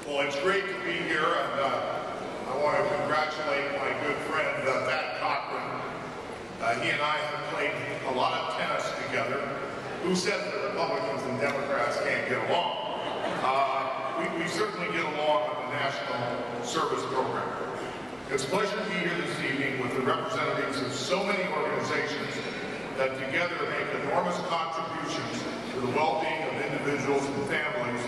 Well, it's great to be here, and I want to congratulate my good friend, Pat Cochran. He and I have played a lot of tennis together. Who said that Republicans and Democrats can't get along? We certainly get along on the National Service Program. It's a pleasure to be here this evening with the representatives of so many organizations that together make enormous contributions to the well-being of individuals and families,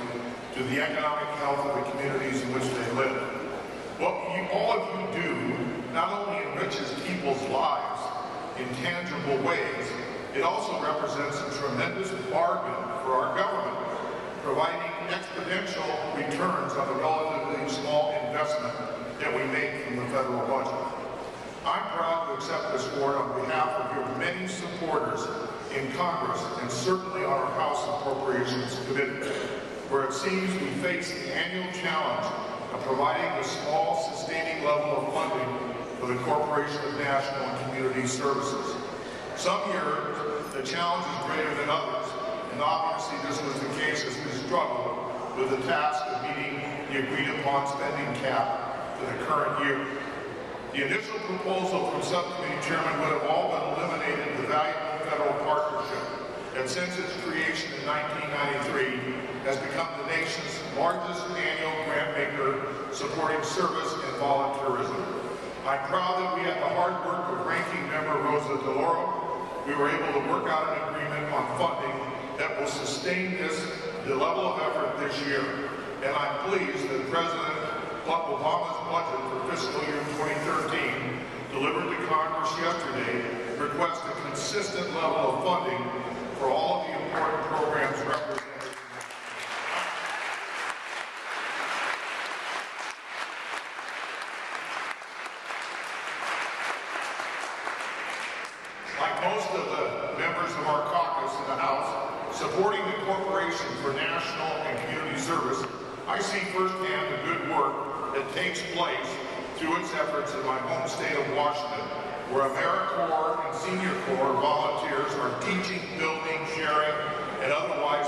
to the economic health of the communities in which they live. What all of you do not only enriches people's lives in tangible ways, it also represents a tremendous bargain for our government, providing exponential returns on the relatively small investment that we make from the federal budget. I'm proud to accept this award on behalf of your many supporters in Congress and certainly on our House Appropriations Committee, where it seems we face the annual challenge of providing a small, sustaining level of funding for the Corporation of National and Community Services. Some years, the challenge is greater than others, and obviously this was the case as we struggled with the task of meeting the agreed-upon spending cap for the current year. The initial proposal from Subcommittee Chairman would have all but eliminated the valuable federal partnership that since its creation in 1993 has become the nation's largest annual grant maker supporting service and volunteerism. I'm proud that we had the hard work of Ranking Member Rosa DeLauro. We were able to work out an agreement on funding that will sustain the level of effort this year. And I'm pleased that President Obama's budget for fiscal year 2013, delivered to Congress yesterday, requests a consistent level of funding for all of the important programs represented. Like most of the members of our caucus in the House, supporting the Corporation for National and Community Service, I see firsthand the good work that takes place through its efforts in my home state of Washington, where AmeriCorps and Senior Corps volunteers are teaching, building, sharing, and otherwise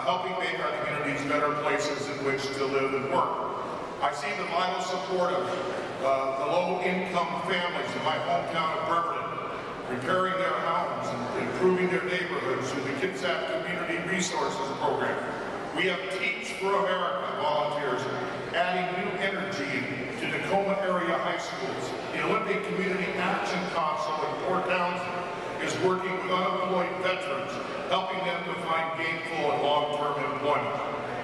helping make our communities better places in which to live and work. I see the vital support of the low-income families in my hometown of Berkeley, repairing their homes and improving their neighborhoods through the Kitsap Community Resources Program. We have Teach for America volunteers adding new energy to Tacoma area high schools. The Olympic Community Action Council in Port Townsend is working with unemployed veterans, helping them to find gainful and long-term employment.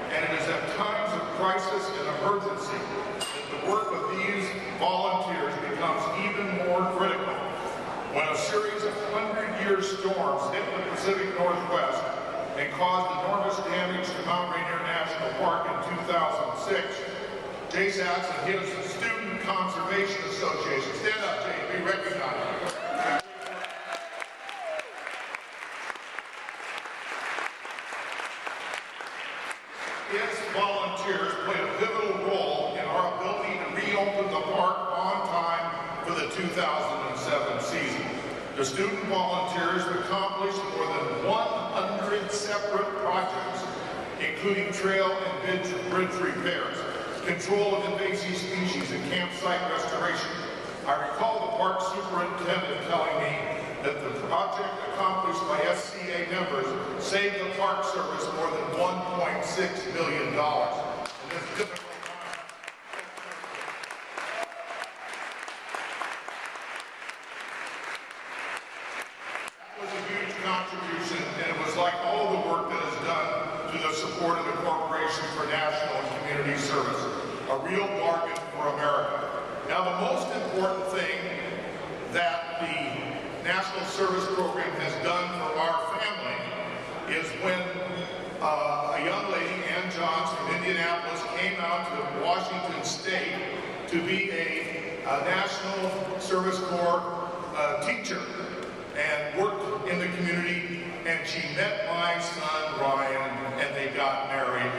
And it is at times of crisis and emergency that the work of these volunteers becomes even more critical. When a series of 100-year storms hit the Pacific Northwest and caused enormous damage to Mount Rainier National Park in 2006, JSATS and his Student Conservation Association, stand up, Jay, be recognized. Its volunteers played a pivotal role in our ability to reopen the park on time for the 2007 season. The student volunteers accomplished more than 100 separate projects, including trail and bridge repairs, control of invasive species, and campsite restoration. I recall the park superintendent telling me that the project accomplished by SCA members saved the Park Service more than $1.6 million. In this difficult contribution, and it was like all the work that is done to the support of the Corporation for National and Community Service, a real bargain for America. Now, the most important thing that the National Service Program has done for our family is when a young lady, Ann Johns from Indianapolis, came out to Washington State to be a National Service Corps teacher and worked in the community, and she met my son Ryan, and they got married